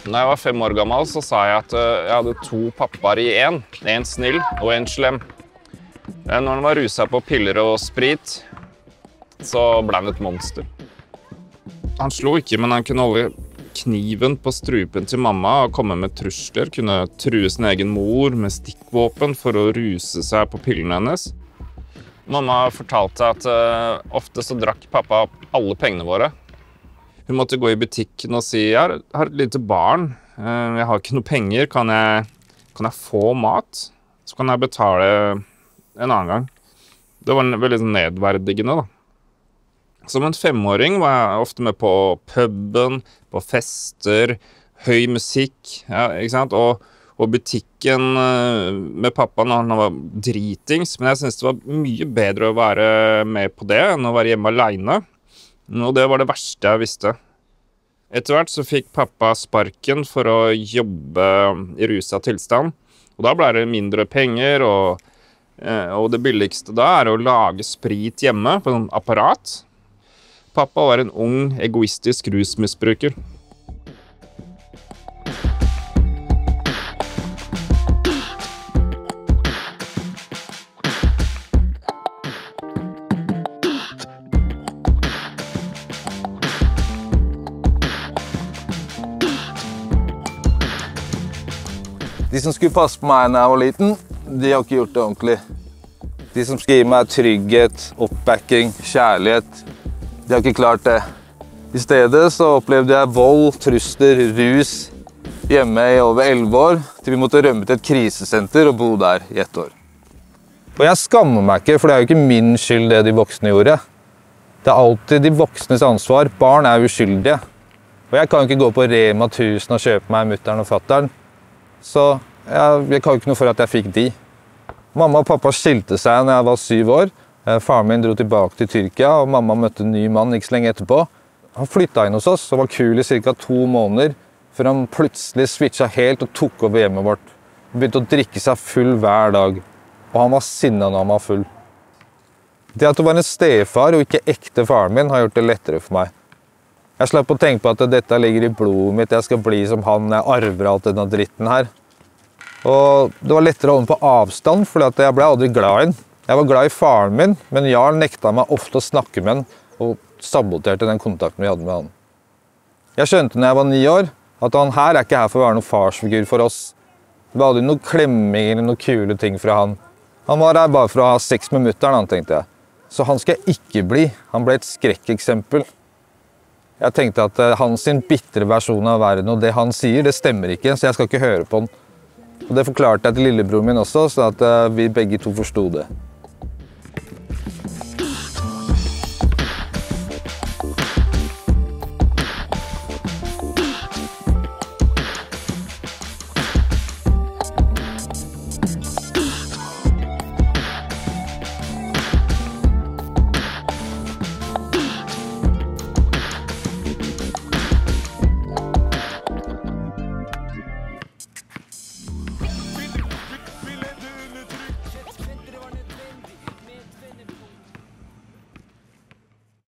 Da jeg var 5 år gammel, så sa jeg at jeg hadde 2 pappaer i en. En snill og en slem. Når han var ruset på piller og sprit, så ble han et monster. Han slo ikke, men han kunne holde kniven på strupen til mamma og komme med trusler. Kunne true sin egen mor med stikkvåpen for å ruse seg på pillene hennes. Mamma fortalte at ofte så drakk pappa alle pengene våre. Hun måtte gå i butikken og si, jeg har et lite barn, jeg har ikke noe penger, kan jeg få mat? Så kan jeg betale en annen gang. Det var veldig nedverdigende da. Som en 5-åring var jeg ofte med på puben, på fester, høy musikk, ja, ikke sant? Og butikken med pappa når han var dritings, men jeg synes det var mye bedre å være med på det enn å være hjemme alene. Og det var det verste jeg visste. Etter hvert så fikk pappa sparken for å jobbe i ruset tilstand. Og da ble det mindre penger, og det billigste da å lage sprit hjemme på en apparat. Pappa var en ung, egoistisk rusmisbruker. De som skulle passe på meg når jeg var liten, de har ikke gjort det ordentlig. De som skulle gi meg trygghet, oppbacking, kjærlighet, de har ikke klart det. I stedet så opplevde jeg vold, trusler, rus hjemme i over 11 år, til vi måtte rømme til et krisesenter og bo der i 1 år. Og jeg skammer meg ikke, for det er jo ikke min skyld det de voksne gjorde. Det er alltid de voksnes ansvar. Barn er uskyldige. Og jeg kan ikke gå på Rema 1000 og kjøpe meg mutteren og fatteren. Så jeg kan jo ikke noe for at jeg fikk de. Mamma og pappa skilte seg når jeg var 7 år. Faren min dro tilbake til Tyrkia, og mamma møtte en ny mann ikke så lenge etterpå. Han flyttet inn hos oss og var kul i ca. 2 måneder, før han plutselig switcha helt og tok over hjemmet vårt. Han begynte å drikke seg full hver dag, og han var sinnet når han var full. Det at du var en stefar og ikke ekte faren min har gjort det lettere for meg. Jeg slapp å tenke på at dette ligger i blodet mitt, jeg skal bli som han, jeg arver alt denne dritten her. Og det var lettere å holde på avstand, for jeg ble aldri glad i den. Jeg var glad i faren min, men Jarl nekta meg ofte å snakke med han, og saboterte den kontakten vi hadde med han. Jeg skjønte når jeg var 9 år, at han her er ikke her for å være noen farsfigur for oss. Det var aldri noen klemming eller noen kule ting fra han. Han var her bare for å ha sex med mutteren, tenkte jeg. Så han skal jeg ikke bli. Han ble et skrekkeksempel. Jeg tenkte at hans bittre versjon av verden og det han sier, det stemmer ikke, så jeg skal ikke høre på han. Og det forklarte jeg til lillebroren min også, så at vi begge to forstod det.